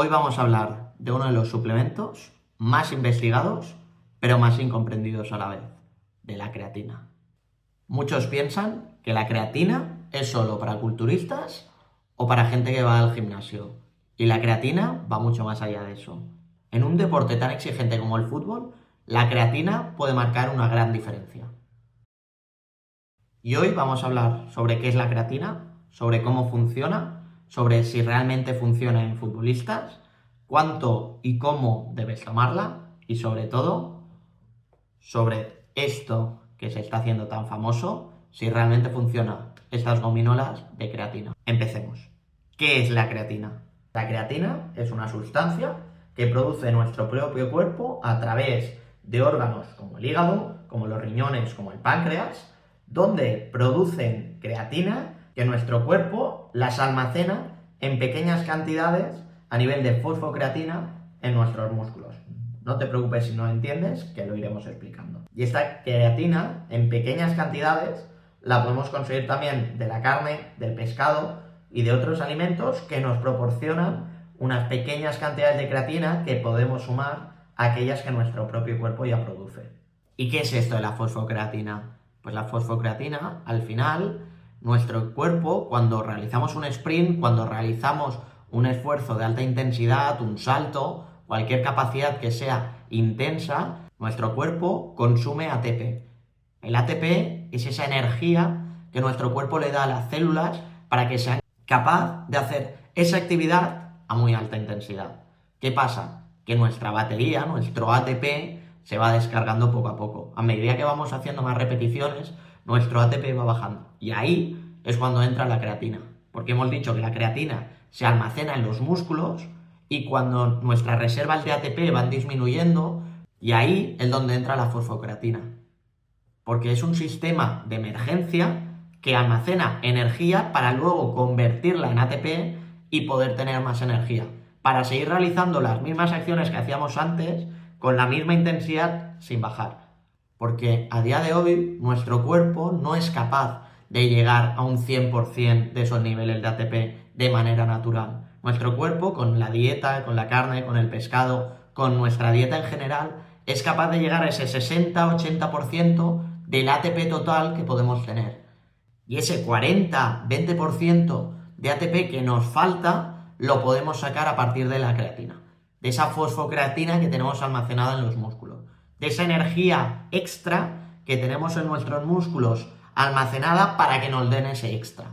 Hoy vamos a hablar de uno de los suplementos más investigados, pero más incomprendidos a la vez, de la creatina. Muchos piensan que la creatina es solo para culturistas o para gente que va al gimnasio. Y la creatina va mucho más allá de eso. En un deporte tan exigente como el fútbol, la creatina puede marcar una gran diferencia. Y hoy vamos a hablar sobre qué es la creatina, sobre cómo funciona, sobre si realmente funciona en futbolistas, cuánto y cómo debes tomarla y sobre todo sobre esto que se está haciendo tan famoso, si realmente funciona estas gominolas de creatina. Empecemos. ¿Qué es la creatina? La creatina es una sustancia que produce nuestro propio cuerpo a través de órganos como el hígado, como los riñones, como el páncreas, donde producen creatina que nuestro cuerpo las almacena en pequeñas cantidades a nivel de fosfocreatina en nuestros músculos. No te preocupes si no entiendes, que lo iremos explicando. Y esta creatina en pequeñas cantidades la podemos conseguir también de la carne, del pescado y de otros alimentos que nos proporcionan unas pequeñas cantidades de creatina que podemos sumar a aquellas que nuestro propio cuerpo ya produce. ¿Y qué es esto de la fosfocreatina? Pues la fosfocreatina, al final, nuestro cuerpo, cuando realizamos un sprint, cuando realizamos un esfuerzo de alta intensidad, un salto, cualquier capacidad que sea intensa, nuestro cuerpo consume ATP. El ATP es esa energía que nuestro cuerpo le da a las células para que sean capaces de hacer esa actividad a muy alta intensidad. ¿Qué pasa? Que nuestra batería, nuestro ATP, se va descargando poco a poco. A medida que vamos haciendo más repeticiones, nuestro ATP va bajando. Y ahí es cuando entra la creatina. Porque hemos dicho que la creatina se almacena en los músculos y cuando nuestras reservas de ATP van disminuyendo, y ahí es donde entra la fosfocreatina. Porque es un sistema de emergencia que almacena energía para luego convertirla en ATP y poder tener más energía. Para seguir realizando las mismas acciones que hacíamos antes, con la misma intensidad, sin bajar. Porque a día de hoy nuestro cuerpo no es capaz de llegar a un 100% de esos niveles de ATP de manera natural. Nuestro cuerpo, con la dieta, con la carne, con el pescado, con nuestra dieta en general, es capaz de llegar a ese 60-80% del ATP total que podemos tener. Y ese 40-20% de ATP que nos falta lo podemos sacar a partir de la creatina, de esa fosfocreatina que tenemos almacenada en los músculos, de esa energía extra que tenemos en nuestros músculos almacenada para que nos den ese extra.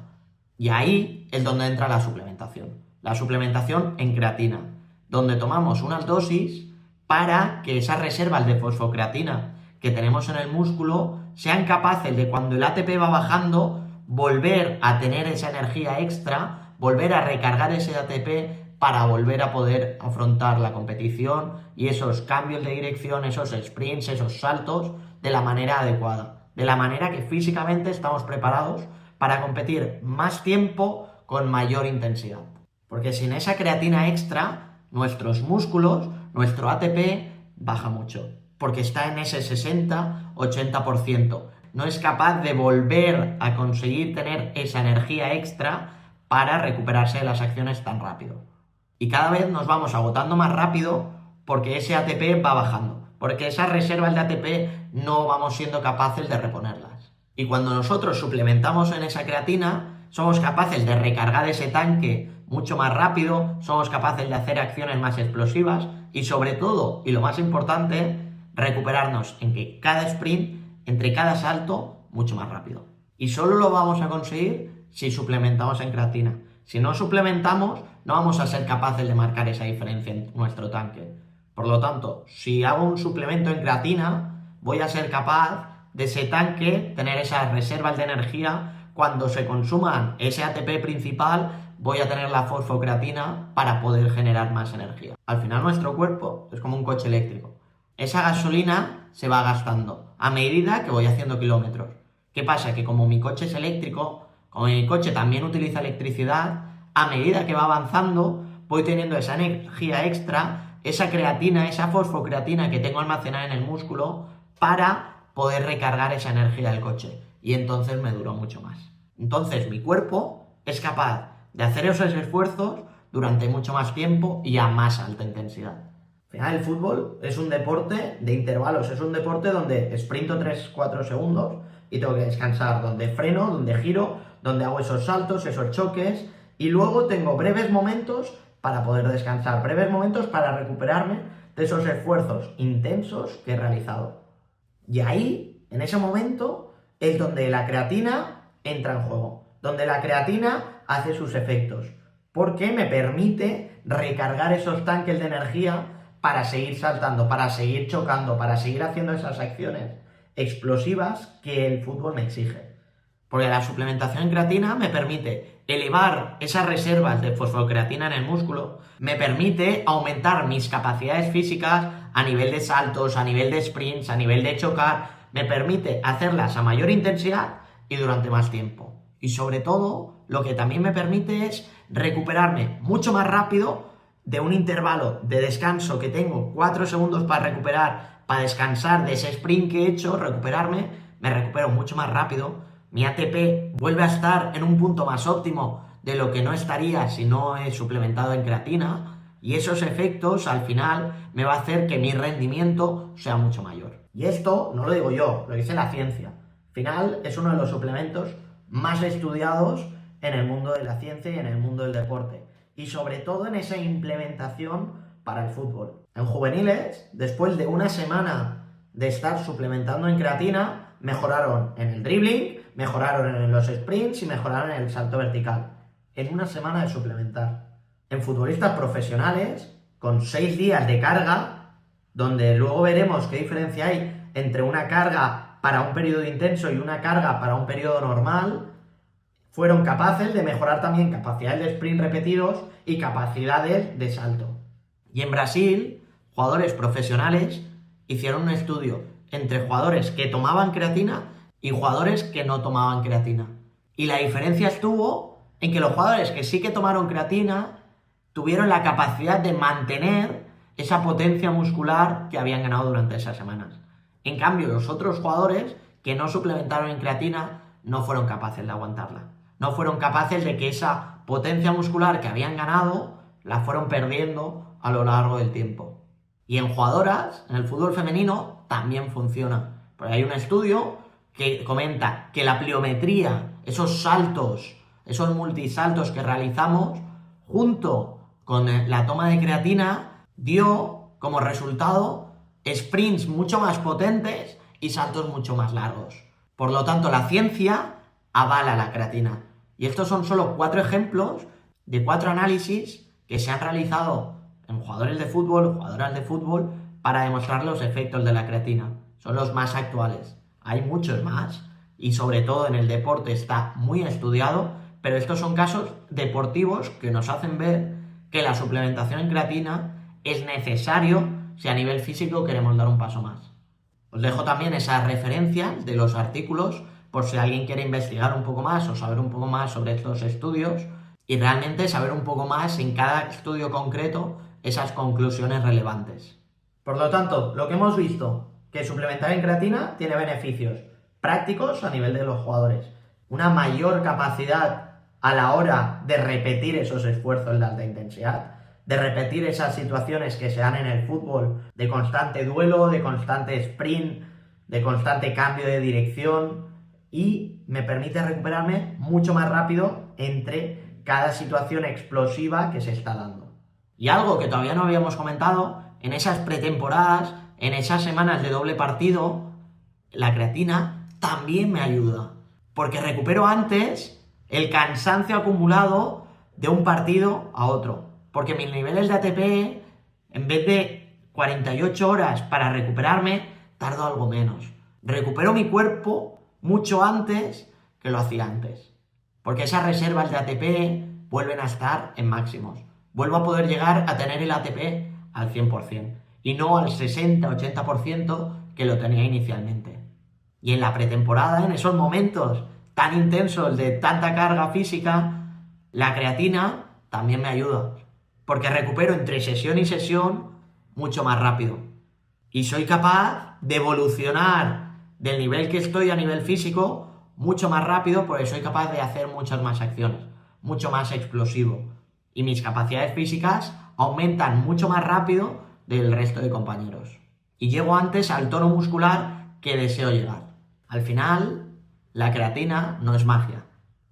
Y ahí es donde entra la suplementación en creatina, donde tomamos unas dosis para que esas reservas de fosfocreatina que tenemos en el músculo sean capaces de, cuando el ATP va bajando, volver a tener esa energía extra, volver a recargar ese ATP para volver a poder afrontar la competición y esos cambios de dirección, esos sprints, esos saltos de la manera adecuada, de la manera que físicamente estamos preparados para competir más tiempo con mayor intensidad. Porque sin esa creatina extra, nuestros músculos, nuestro ATP baja mucho, porque está en ese 60-80%. No es capaz de volver a conseguir tener esa energía extra para recuperarse de las acciones tan rápido. Y cada vez nos vamos agotando más rápido porque ese ATP va bajando, porque esas reservas de ATP no vamos siendo capaces de reponerlas. Y cuando nosotros suplementamos en esa creatina, somos capaces de recargar ese tanque mucho más rápido, somos capaces de hacer acciones más explosivas y, sobre todo, y lo más importante, recuperarnos en que cada sprint, entre cada salto, mucho más rápido. Y solo lo vamos a conseguir si suplementamos en creatina. Si no suplementamos, no vamos a ser capaces de marcar esa diferencia en nuestro tanque. Por lo tanto, si hago un suplemento en creatina, voy a ser capaz de ese tanque tener esas reservas de energía. Cuando se consuman ese ATP principal, voy a tener la fosfocreatina para poder generar más energía. Al final, nuestro cuerpo es como un coche eléctrico. Esa gasolina se va gastando a medida que voy haciendo kilómetros. ¿Qué pasa? Que como mi coche es eléctrico, como mi coche también utiliza electricidad, a medida que va avanzando, voy teniendo esa energía extra, esa creatina, esa fosfocreatina que tengo almacenada en el músculo para poder recargar esa energía del coche. Y entonces me duró mucho más. Entonces mi cuerpo es capaz de hacer esos esfuerzos durante mucho más tiempo y a más alta intensidad. Al final el fútbol es un deporte de intervalos, es un deporte donde sprinto 3-4 segundos y tengo que descansar, donde freno, donde giro, donde hago esos saltos, esos choques, y luego tengo breves momentos para poder descansar, breves momentos para recuperarme de esos esfuerzos intensos que he realizado. Y ahí, en ese momento, es donde la creatina entra en juego, donde la creatina hace sus efectos, porque me permite recargar esos tanques de energía para seguir saltando, para seguir chocando, para seguir haciendo esas acciones explosivas que el fútbol me exige. Porque la suplementación en creatina me permite elevar esas reservas de fosfocreatina en el músculo, me permite aumentar mis capacidades físicas a nivel de saltos, a nivel de sprints, a nivel de chocar, me permite hacerlas a mayor intensidad y durante más tiempo. Y sobre todo, lo que también me permite es recuperarme mucho más rápido de un intervalo de descanso que tengo 4 segundos para recuperar, para descansar de ese sprint que he hecho, recuperarme, me recupero mucho más rápido. Mi ATP vuelve a estar en un punto más óptimo de lo que no estaría si no he suplementado en creatina, y esos efectos al final me va a hacer que mi rendimiento sea mucho mayor. Y esto no lo digo yo, lo dice la ciencia. Al final es uno de los suplementos más estudiados en el mundo de la ciencia y en el mundo del deporte, y sobre todo en esa implementación para el fútbol. En juveniles, después de una semana de estar suplementando en creatina, mejoraron en el dribbling, mejoraron en los sprints y mejoraron en el salto vertical. En una semana de suplementar. En futbolistas profesionales, con 6 días de carga, donde luego veremos qué diferencia hay entre una carga para un periodo intenso y una carga para un periodo normal, fueron capaces de mejorar también capacidades de sprint repetidos y capacidades de salto. Y en Brasil, jugadores profesionales hicieron un estudio entre jugadores que tomaban creatina y jugadores que no tomaban creatina. Y la diferencia estuvo en que los jugadores que sí que tomaron creatina tuvieron la capacidad de mantener esa potencia muscular que habían ganado durante esas semanas. En cambio, los otros jugadores que no suplementaron en creatina no fueron capaces de aguantarla. No fueron capaces de que esa potencia muscular que habían ganado la fueron perdiendo a lo largo del tiempo. Y en jugadoras, en el fútbol femenino, también funciona. Porque hay un estudio que comenta que la pliometría, esos saltos, esos multisaltos que realizamos, junto con la toma de creatina, dio como resultado sprints mucho más potentes y saltos mucho más largos. Por lo tanto, la ciencia avala la creatina. Y estos son solo 4 ejemplos de 4 análisis que se han realizado en jugadores de fútbol, jugadoras de fútbol, para demostrar los efectos de la creatina. Son los más actuales. Hay muchos más y sobre todo en el deporte está muy estudiado, pero estos son casos deportivos que nos hacen ver que la suplementación en creatina es necesario si a nivel físico queremos dar un paso más. Os dejo también esas referencias de los artículos por si alguien quiere investigar un poco más o saber un poco más sobre estos estudios y realmente saber un poco más en cada estudio concreto esas conclusiones relevantes. Por lo tanto, lo que hemos visto, que suplementar en creatina tiene beneficios prácticos a nivel de los jugadores, una mayor capacidad a la hora de repetir esos esfuerzos de alta intensidad, de repetir esas situaciones que se dan en el fútbol de constante duelo, de constante sprint, de constante cambio de dirección, y me permite recuperarme mucho más rápido entre cada situación explosiva que se está dando. Y algo que todavía no habíamos comentado, en esas pretemporadas, en esas semanas de doble partido, la creatina también me ayuda, porque recupero antes el cansancio acumulado de un partido a otro, porque mis niveles de ATP, en vez de 48 horas para recuperarme, tardo algo menos. Recupero mi cuerpo mucho antes que lo hacía antes, porque esas reservas de ATP vuelven a estar en máximos. Vuelvo a poder llegar a tener el ATP al 100% y no al 60-80% que lo tenía inicialmente. Y en la pretemporada, en esos momentos tan intensos de tanta carga física, la creatina también me ayuda, porque recupero entre sesión y sesión mucho más rápido. Y soy capaz de evolucionar del nivel que estoy a nivel físico mucho más rápido, porque soy capaz de hacer muchas más acciones, mucho más explosivo. y mis capacidades físicas aumentan mucho más rápido del resto de compañeros. Y llego antes al tono muscular que deseo llegar. Al final, la creatina no es magia.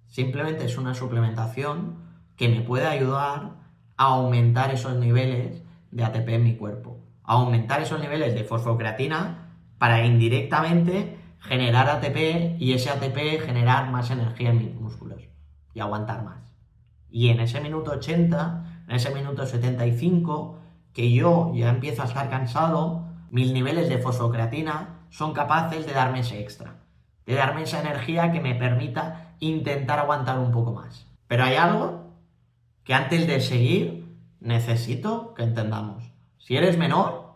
Simplemente es una suplementación que me puede ayudar a aumentar esos niveles de ATP en mi cuerpo. A aumentar esos niveles de fosfocreatina para indirectamente generar ATP y ese ATP generar más energía en mis músculos y aguantar más. Y en ese minuto 80, en ese minuto 75, que yo ya empiezo a estar cansado, mis niveles de fosfocreatina son capaces de darme ese extra, de darme esa energía que me permita intentar aguantar un poco más. Pero hay algo que antes de seguir necesito que entendamos. Si eres menor,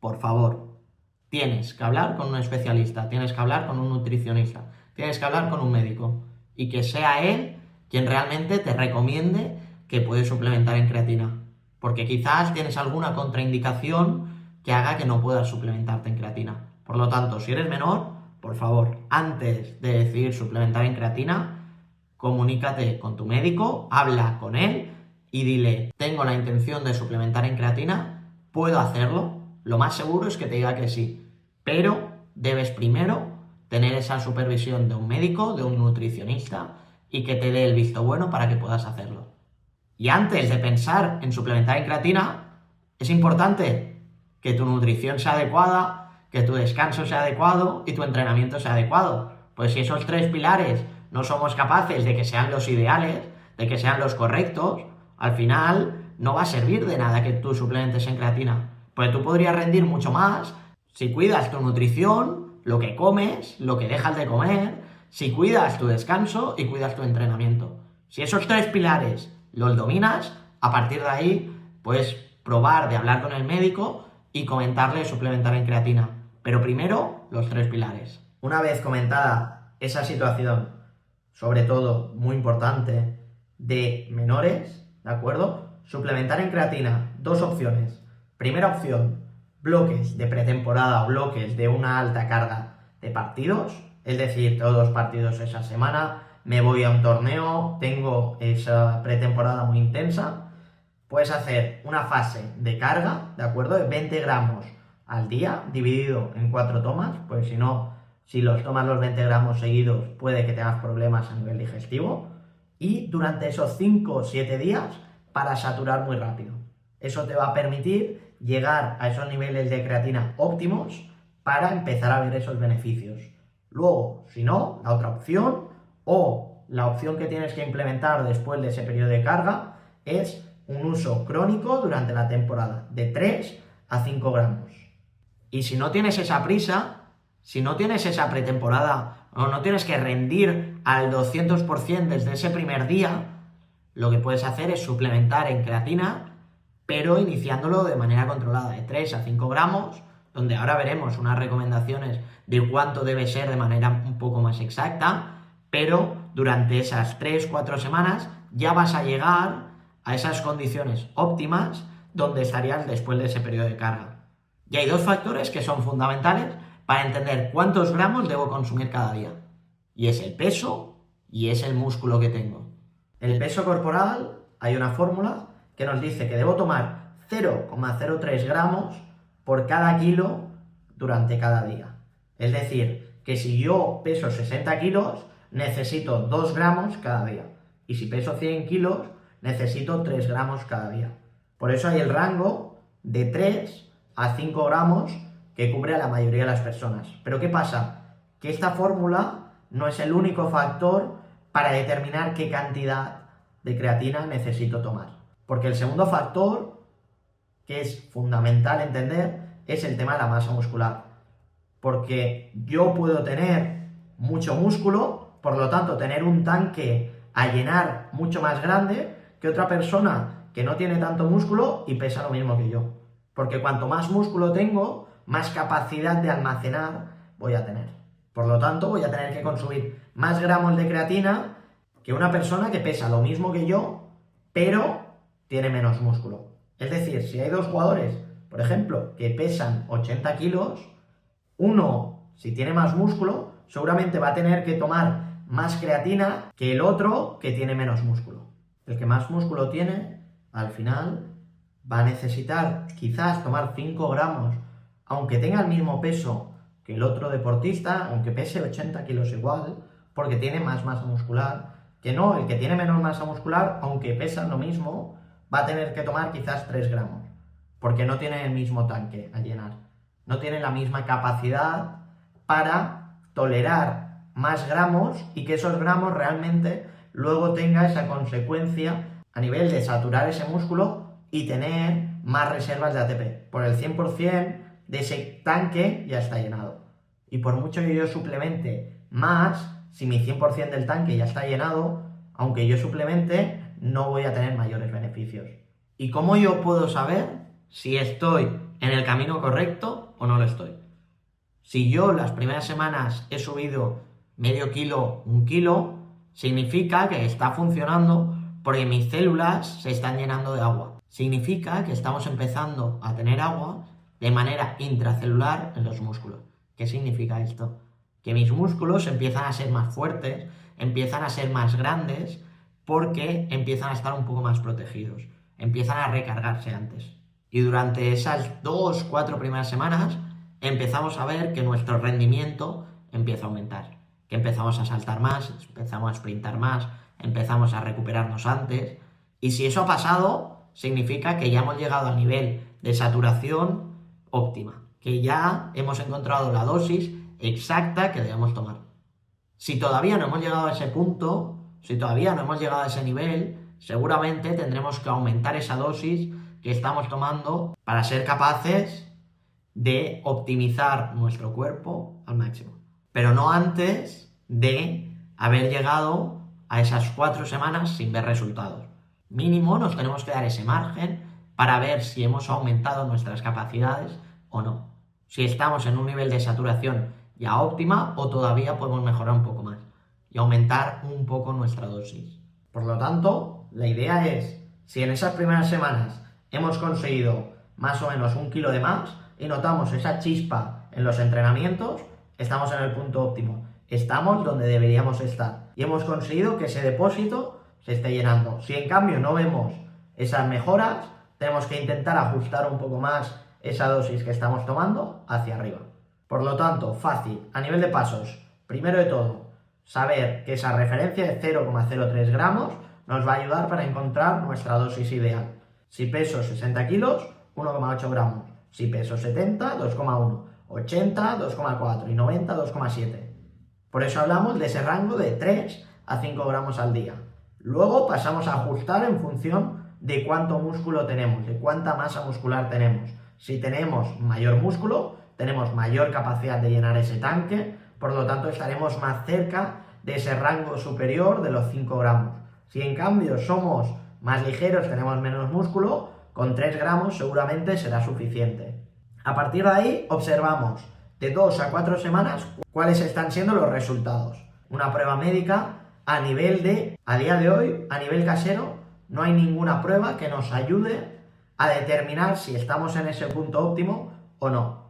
por favor, tienes que hablar con un especialista, tienes que hablar con un nutricionista, tienes que hablar con un médico y que sea él quien realmente te recomiende que puedes suplementar en creatina. Porque quizás tienes alguna contraindicación que haga que no puedas suplementarte en creatina. Por lo tanto, si eres menor, por favor, antes de decidir suplementar en creatina, comunícate con tu médico, habla con él y dile, tengo la intención de suplementar en creatina, ¿puedo hacerlo? Lo más seguro es que te diga que sí, pero debes primero tener esa supervisión de un médico, de un nutricionista y que te dé el visto bueno para que puedas hacerlo. Y antes de pensar en suplementar en creatina, es importante que tu nutrición sea adecuada, que tu descanso sea adecuado y tu entrenamiento sea adecuado. Pues si esos tres pilares no somos capaces de que sean los ideales, de que sean los correctos, al final no va a servir de nada que tú suplementes en creatina. Pues tú podrías rendir mucho más si cuidas tu nutrición, lo que comes, lo que dejas de comer, si cuidas tu descanso y cuidas tu entrenamiento. Si esos tres pilares los dominas, a partir de ahí puedes probar de hablar con el médico y comentarle suplementar en creatina. Pero primero, los tres pilares. Una vez comentada esa situación, sobre todo muy importante, de menores, ¿de acuerdo? Suplementar en creatina, dos opciones. Primera opción, bloques de pretemporada o bloques de una alta carga de partidos, es decir, todos los partidos esa semana, me voy a un torneo, tengo esa pretemporada muy intensa. Puedes hacer una fase de carga, ¿de acuerdo? De 20 gramos al día, dividido en 4 tomas, pues si no, si los tomas los 20 gramos seguidos, puede que tengas problemas a nivel digestivo. Y durante esos 5 o 7 días, para saturar muy rápido. Eso te va a permitir llegar a esos niveles de creatina óptimos para empezar a ver esos beneficios. Luego, si no, la otra opción o la opción que tienes que implementar después de ese periodo de carga es un uso crónico durante la temporada, de 3 a 5 gramos. Y si no tienes esa prisa, si no tienes esa pretemporada o no tienes que rendir al 200% desde ese primer día, lo que puedes hacer es suplementar en creatina, pero iniciándolo de manera controlada, de 3 a 5 gramos, donde ahora veremos unas recomendaciones de cuánto debe ser de manera un poco más exacta, pero durante esas 3-4 semanas ya vas a llegar a esas condiciones óptimas donde estarías después de ese periodo de carga. Y hay dos factores que son fundamentales para entender cuántos gramos debo consumir cada día. Y es el peso y es el músculo que tengo. El peso corporal, hay una fórmula que nos dice que debo tomar 0,03 gramos por cada kilo durante cada día. Es decir, que si yo peso 60 kilos, necesito 2 gramos cada día. Y si peso 100 kilos, necesito 3 gramos cada día. Por eso hay el rango de 3 a 5 gramos que cubre a la mayoría de las personas. Pero ¿qué pasa? Que esta fórmula no es el único factor para determinar qué cantidad de creatina necesito tomar. Porque el segundo factor, que es fundamental entender, es el tema de la masa muscular. Porque yo puedo tener mucho músculo, por lo tanto tener un tanque a llenar mucho más grande que otra persona que no tiene tanto músculo y pesa lo mismo que yo. Porque cuanto más músculo tengo, más capacidad de almacenar voy a tener. Por lo tanto, voy a tener que consumir más gramos de creatina que una persona que pesa lo mismo que yo, pero tiene menos músculo. Es decir, si hay dos jugadores, por ejemplo, que pesan 80 kilos, uno, si tiene más músculo, seguramente va a tener que tomar más creatina que el otro que tiene menos músculo. El que más músculo tiene al final va a necesitar quizás tomar 5 gramos, aunque tenga el mismo peso que el otro deportista, aunque pese 80 kilos igual, porque tiene más masa muscular, que no, el que tiene menor masa muscular, aunque pesa lo mismo, va a tener que tomar quizás 3 gramos, porque no tiene el mismo tanque a llenar, no tiene la misma capacidad para tolerar más gramos y que esos gramos realmente luego tenga esa consecuencia a nivel de saturar ese músculo y tener más reservas de ATP. Por el 100% de ese tanque ya está llenado. Y por mucho que yo suplemente más, si mi 100% del tanque ya está llenado, aunque yo suplemente, no voy a tener mayores beneficios. ¿Y cómo yo puedo saber si estoy en el camino correcto o no lo estoy? Si yo las primeras semanas he subido medio kilo, 1 kilo, significa que está funcionando porque mis células se están llenando de agua. Significa que estamos empezando a tener agua de manera intracelular en los músculos. ¿Qué significa esto? Que mis músculos empiezan a ser más fuertes, empiezan a ser más grandes, porque empiezan a estar un poco más protegidos, empiezan a recargarse antes. Y durante esas 2-4 primeras semanas empezamos a ver que nuestro rendimiento empieza a aumentar, que empezamos a saltar más, empezamos a sprintar más, empezamos a recuperarnos antes. Y si eso ha pasado, significa que ya hemos llegado al nivel de saturación óptima, que ya hemos encontrado la dosis exacta que debemos tomar. Si todavía no hemos llegado a ese punto, si todavía no hemos llegado a ese nivel, seguramente tendremos que aumentar esa dosis que estamos tomando para ser capaces de optimizar nuestro cuerpo al máximo. Pero no antes de haber llegado a esas 4 semanas sin ver resultados. Mínimo nos tenemos que dar ese margen para ver si hemos aumentado nuestras capacidades o no. Si estamos en un nivel de saturación ya óptima o todavía podemos mejorar un poco más y aumentar un poco nuestra dosis. Por lo tanto, la idea es, si en esas primeras semanas hemos conseguido más o menos 1 kilo de más y notamos esa chispa en los entrenamientos, estamos en el punto óptimo. Estamos donde deberíamos estar y hemos conseguido que ese depósito se esté llenando. Si en cambio no vemos esas mejoras, tenemos que intentar ajustar un poco más esa dosis que estamos tomando hacia arriba. Por lo tanto, fácil, a nivel de pasos, primero de todo, saber que esa referencia de 0,03 gramos nos va a ayudar para encontrar nuestra dosis ideal. Si peso 60 kilos, 1,8 gramos. Si peso 70, 2,1. 80, 2,4 y 90, 2,7. Por eso hablamos de ese rango de 3 a 5 gramos al día. Luego pasamos a ajustar en función de cuánto músculo tenemos, de cuánta masa muscular tenemos. Si tenemos mayor músculo, tenemos mayor capacidad de llenar ese tanque, por lo tanto estaremos más cerca de ese rango superior de los 5 gramos. Si en cambio somos más ligeros, tenemos menos músculo, con 3 gramos seguramente será suficiente. A partir de ahí observamos de 2 a 4 semanas cuáles están siendo los resultados. Una prueba médica a día de hoy, a nivel casero, no hay ninguna prueba que nos ayude a determinar si estamos en ese punto óptimo o no.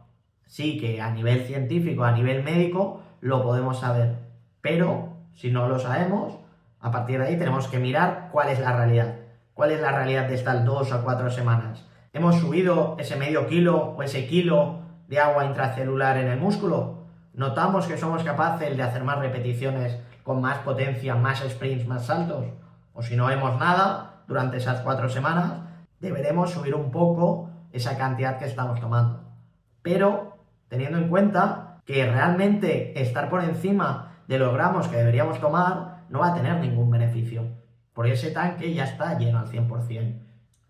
Sí que a nivel científico, a nivel médico, lo podemos saber, pero si no lo sabemos, a partir de ahí tenemos que mirar cuál es la realidad. ¿Cuál es la realidad de estas 2 a 4 semanas? ¿Hemos subido ese medio kilo o ese kilo de agua intracelular en el músculo? ¿Notamos que somos capaces de hacer más repeticiones con más potencia, más sprints, más saltos? O si no vemos nada durante esas 4 semanas, deberemos subir un poco esa cantidad que estamos tomando. Pero teniendo en cuenta que realmente estar por encima de los gramos que deberíamos tomar no va a tener ningún beneficio, porque ese tanque ya está lleno al 100%.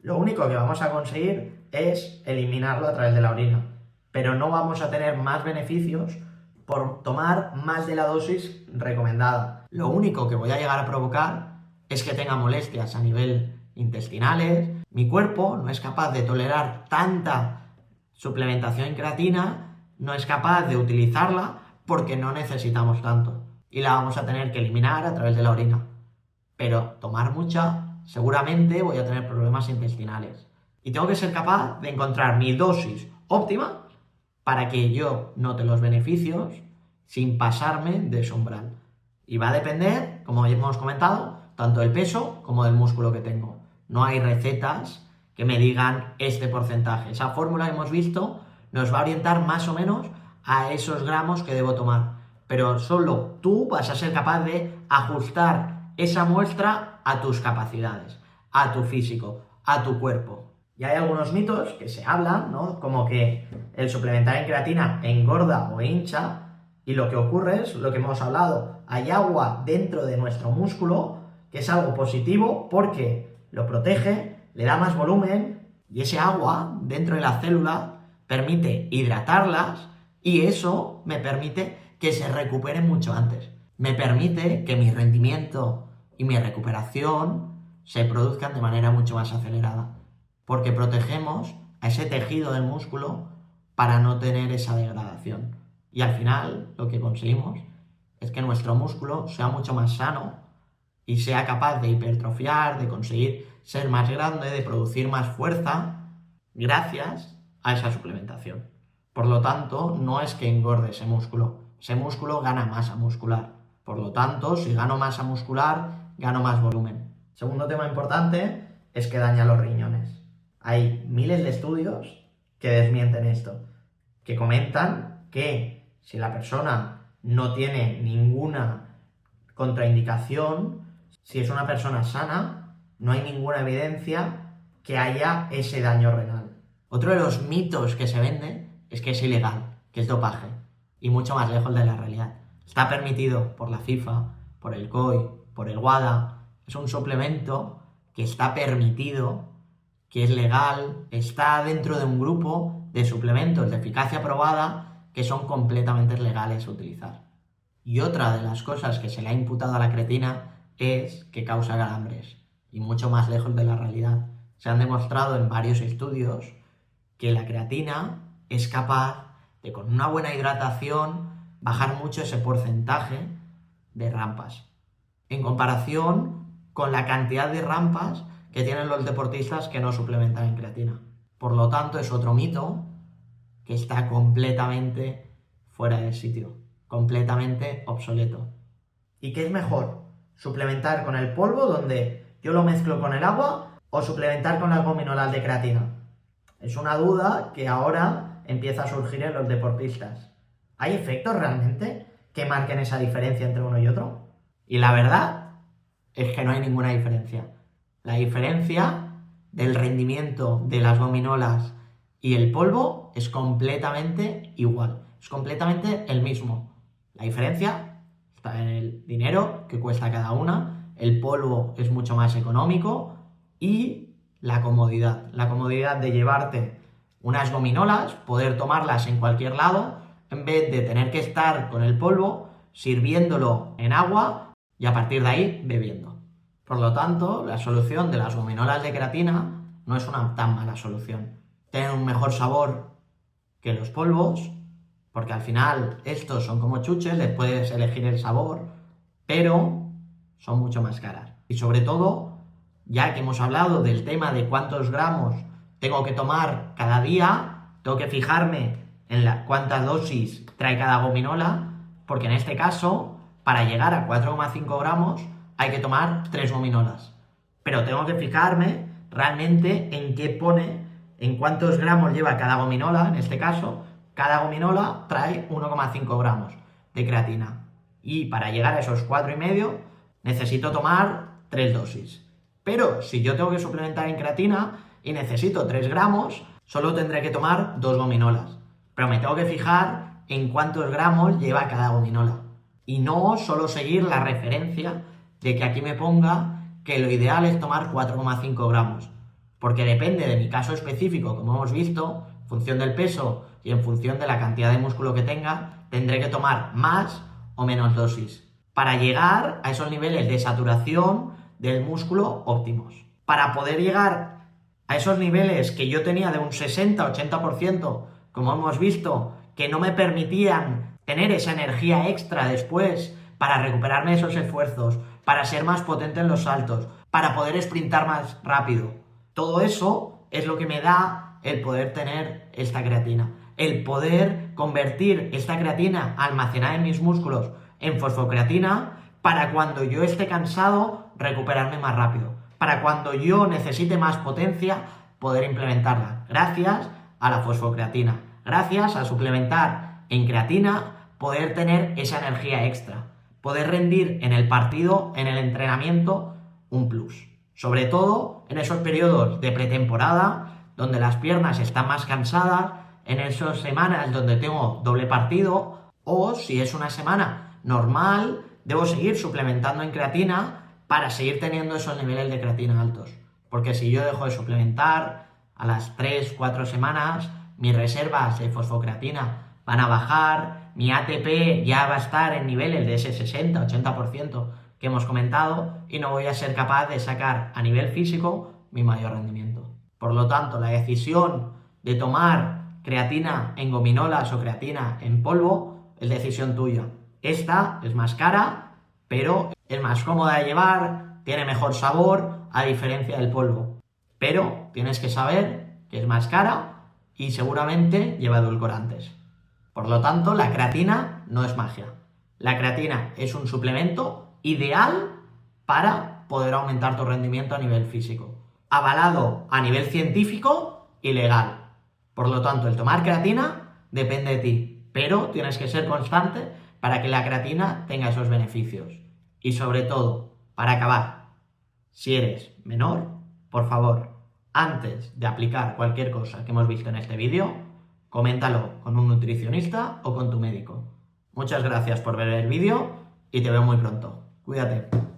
Lo único que vamos a conseguir es eliminarlo a través de la orina, pero no vamos a tener más beneficios por tomar más de la dosis recomendada. Lo único que voy a llegar a provocar es que tenga molestias a nivel intestinales. Mi cuerpo no es capaz de tolerar tanta suplementación en creatina, no es capaz de utilizarla porque no necesitamos tanto y la vamos a tener que eliminar a través de la orina. Pero tomar mucha, seguramente voy a tener problemas intestinales. Y tengo que ser capaz de encontrar mi dosis óptima para que yo note los beneficios sin pasarme de ese umbral. Y va a depender, como hemos comentado, tanto del peso como del músculo que tengo. no hay recetas que me digan este porcentaje. Esa fórmula que hemos visto nos va a orientar más o menos a esos gramos que debo tomar. Pero solo tú vas a ser capaz de ajustar esa muestra a tus capacidades, a tu físico, a tu cuerpo. Y hay algunos mitos que se hablan, ¿no? Como que el suplementar en creatina engorda o hincha, y lo que ocurre es lo que hemos hablado. Hay agua dentro de nuestro músculo, que es algo positivo porque lo protege, le da más volumen, y ese agua dentro de la célula permite hidratarlas, y eso me permite que se recuperen mucho antes. Me permite que mi rendimiento y mi recuperación se produzcan de manera mucho más acelerada, porque protegemos a ese tejido del músculo para no tener esa degradación. Y al final lo que conseguimos es que nuestro músculo sea mucho más sano y sea capaz de hipertrofiar, de conseguir ser más grande, de producir más fuerza, gracias a esa suplementación. Por lo tanto, no es que engorde ese músculo gana masa muscular. Por lo tanto, si gano masa muscular, gano más volumen. Segundo tema importante es que daña los riñones. Hay miles de estudios que desmienten esto, que comentan que si la persona no tiene ninguna contraindicación, si es una persona sana, no hay ninguna evidencia que haya ese daño renal. Otro de los mitos que se vende es que es ilegal, que es dopaje, y mucho más lejos de la realidad. Está permitido por la FIFA, por el COI, por el WADA. Es un suplemento que está permitido, que es legal, está dentro de un grupo de suplementos de eficacia probada que son completamente legales a utilizar. Y otra de las cosas que se le ha imputado a la creatina es que causa calambres, y mucho más lejos de la realidad. Se han demostrado en varios estudios que la creatina es capaz de, con una buena hidratación, bajar mucho ese porcentaje de rampas, en comparación con la cantidad de rampas que tienen los deportistas que no suplementan en creatina. Por lo tanto, es otro mito que está completamente fuera de sitio, completamente obsoleto. ¿Y qué es mejor? ¿Suplementar con el polvo, donde yo lo mezclo con el agua, o suplementar con las gominolas de creatina? Es una duda que ahora empieza a surgir en los deportistas. ¿Hay efectos realmente que marquen esa diferencia entre uno y otro? Y la verdad es que no hay ninguna diferencia. La diferencia del rendimiento de las gominolas y el polvo es completamente igual, es completamente el mismo. La diferencia está en el dinero que cuesta cada una, el polvo es mucho más económico, y la comodidad de llevarte unas gominolas, poder tomarlas en cualquier lado, en vez de tener que estar con el polvo sirviéndolo en agua y a partir de ahí bebiendo. Por lo tanto, la solución de las gominolas de creatina no es una tan mala solución. Tienen un mejor sabor que los polvos, porque al final estos son como chuches, les puedes elegir el sabor, pero son mucho más caras. Y sobre todo, ya que hemos hablado del tema de cuántos gramos tengo que tomar cada día, tengo que fijarme en cuántas dosis trae cada gominola, porque en este caso, para llegar a 4,5 gramos, hay que tomar 3 gominolas. Pero tengo que fijarme realmente en qué pone, en cuántos gramos lleva cada gominola. En este caso, cada gominola trae 1,5 gramos de creatina. Y para llegar a esos 4,5, necesito tomar 3 dosis. Pero si yo tengo que suplementar en creatina y necesito 3 gramos, solo tendré que tomar 2 gominolas. Pero me tengo que fijar en cuántos gramos lleva cada gominola. Y no solo seguir la referencia de que aquí me ponga que lo ideal es tomar 4,5 gramos. Porque depende de mi caso específico, como hemos visto, en función del peso y en función de la cantidad de músculo que tenga, tendré que tomar más o menos dosis para llegar a esos niveles de saturación del músculo óptimos. Para poder llegar a esos niveles que yo tenía de un 60-80%, como hemos visto, que no me permitían tener esa energía extra después para recuperarme esos esfuerzos, para ser más potente en los saltos, para poder sprintar más rápido. Todo eso es lo que me da el poder tener esta creatina, el poder convertir esta creatina almacenada en mis músculos en fosfocreatina para cuando yo esté cansado recuperarme más rápido, para cuando yo necesite más potencia poder implementarla, gracias a la fosfocreatina, gracias a suplementar en creatina, poder tener esa energía extra, poder rendir en el partido, en el entrenamiento, un plus. Sobre todo en esos periodos de pretemporada, donde las piernas están más cansadas, en esas semanas donde tengo doble partido, o si es una semana normal, debo seguir suplementando en creatina para seguir teniendo esos niveles de creatina altos. Porque si yo dejo de suplementar, a las 3-4 semanas, mis reservas de fosfocreatina van a bajar, mi ATP ya va a estar en niveles de ese 60-80% que hemos comentado y no voy a ser capaz de sacar a nivel físico mi mayor rendimiento. Por lo tanto, la decisión de tomar creatina en gominolas o creatina en polvo es decisión tuya. Esta es más cara, pero es más cómoda de llevar, tiene mejor sabor, a diferencia del polvo. Pero tienes que saber que es más cara y seguramente lleva edulcorantes. Por lo tanto, la creatina no es magia. La creatina es un suplemento ideal para poder aumentar tu rendimiento a nivel físico. Avalado a nivel científico y legal. Por lo tanto, el tomar creatina depende de ti, pero tienes que ser constante para que la creatina tenga esos beneficios. Y sobre todo, para acabar, si eres menor, por favor, antes de aplicar cualquier cosa que hemos visto en este vídeo, coméntalo con un nutricionista o con tu médico. Muchas gracias por ver el vídeo y te veo muy pronto. Cuídate.